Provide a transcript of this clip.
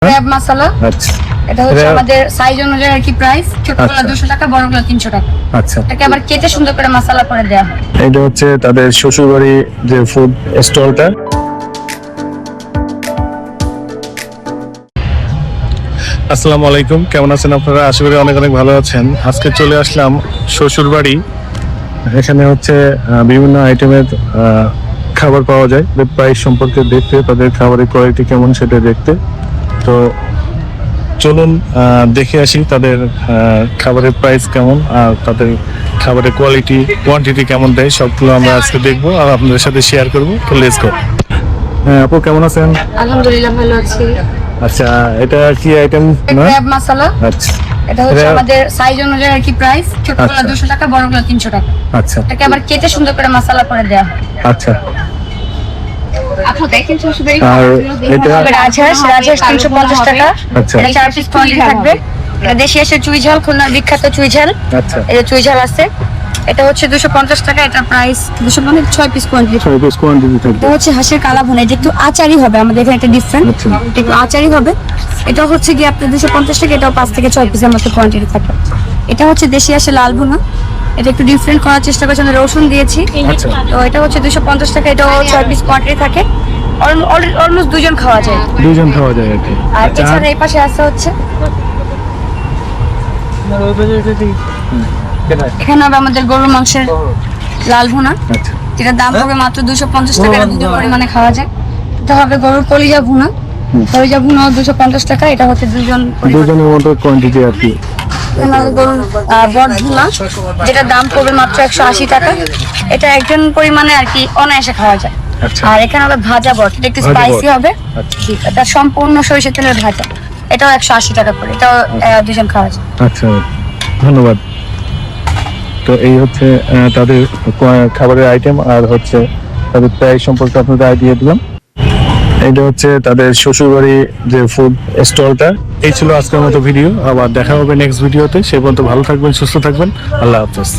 Crab মশলা। আচ্ছা এটা হচ্ছে আমাদের সাইজ অনুযায়ী আর কি প্রাইস, ছোটগুলো 200 টাকা, বড়গুলো 300 টাকা। আচ্ছা, এটাকে আবার কেটে সুন্দর করে মশলা করে দেওয়া হয়। এটা হচ্ছে তাদের শ্বশুরবাড়ি যে ফুড স্টলটা। আসসালামু আলাইকুম, কেমন আছেন আপনারা? আশা করি অনেক অনেক ভালো আছেন। আজকে চলে আসলাম শ্বশুরবাড়ি। এখানে হচ্ছে বিভিন্ন আইটেমের খাবার পাওয়া যায়, প্রাইস সম্পর্কে দেখতে, তাদের খাবারের কোয়ালিটি কেমন সেটা দেখতে। তো চলুন দেখে আসি তাদের খাবারের প্রাইস কেমন আর তাদের খাবারের কোয়ালিটি কোয়ান্টিটি কেমন দেয়, সবগুলো আমরা আজকে দেখবো আর আপনাদের সাথে শেয়ার করবো। তো লেটস গো। হ্যাঁ আপু, কেমন আছেন? আলহামদুলিল্লাহ ভালো আছি। আচ্ছা, এটা কি আইটেম? ক্র্যাব মশলা। আচ্ছা, এটা হচ্ছে আমাদের সাইজ অনুযায়ী আর কি প্রাইস, ছোটগুলো 200 টাকা, বড়গুলো 300 টাকা। আচ্ছা এটাকে আবার কেটে সুন্দর করে মশলা করে দেওয়া হয়। আচ্ছা। আপু দেখেন শ্বশুরবাড়ি আর এটা রাজহাঁস 350 টাকা। আচ্ছা। এটা 4 পিস কোয়ান্টিটি থাকবে। এটা দেশি আসে চুই ঝাল, খুলনার বিখ্যাত চুই ঝাল। আচ্ছা, এই যে চুই ঝাল আছে, এটা হচ্ছে 250 টাকা। এটা price 6 piece quantity. 6 piece quantity থাকবে। এটা হচ্ছে হাঁসের কালা ভুনা, এটা একটু আচারি হবে, আমাদের এখানে একটা ডিফারেন্ট, আচ্ছা। একটু আচারি হবে। এটা হচ্ছে কি আপনার 250 টাকা, এটাও 5 থেকে 6 পিসের মতো কোয়ান্টিটি থাকে। এটা হচ্ছে দেশি হাঁসের লাল ভুনা, এটা একটু ডিফারেন্ট করার চেষ্টা করছি, আমরা রসুন দিয়েছি। আচ্ছা। তো এটা হচ্ছে 250 টাকা, এটাও 6 পিস কোয়ান্টিটি থাকে। অলমোস্ট দুজন খাওয়া যায়। দুজন খাওয়া যায় আর কি। আর আচ্ছা, এছাড়া এই পাশে আছে হচ্ছে এখানে হবে আমাদের গরুর মাংসের লাল ভুনা, আচ্ছা, যেটার দাম পড়বে মাত্র 250 টাকা। এটা দুটো পরিমাণে খাওয়া যায়। এটা হবে গরুর কলিজা ভুনা, কলিজা ভুনা 250 টাকা। এটা হচ্ছে দুজনের মতো কোয়ান্টিটি আর কি। এখানে হবে গরুর বট ভুনা, যেটার দাম পড়বে মাত্র 180 টাকা। এটা একজন পরিমাণে আর কি অনায়াসে খাওয়া যায়। আচ্ছা। আর এখানে হবে ভাজা বট, এটা একটু ভাজা স্পাইসি বট। হবে। আচ্ছা। এটা সম্পূর্ণ সরিষার তেলের ভাজা, এটাও 180 টাকা করে। এটাও দুজন খাওয়া যায়। আচ্ছা, ধন্যবাদ। তো এই হচ্ছে তাদের খাবারের আইটেম আর হচ্ছে তাদের প্রাইস সম্পর্কে আপনাদের আইডিয়া দিলাম। এটা হচ্ছে তাদের শ্বশুরবাড়ি যে ফুড স্টলটা। এই ছিল আজকের মতো ভিডিও, আবার দেখা হবে নেক্সট ভিডিওতে। সে পর্যন্ত ভালো থাকবেন, সুস্থ থাকবেন, আল্লাহ হাফেজ।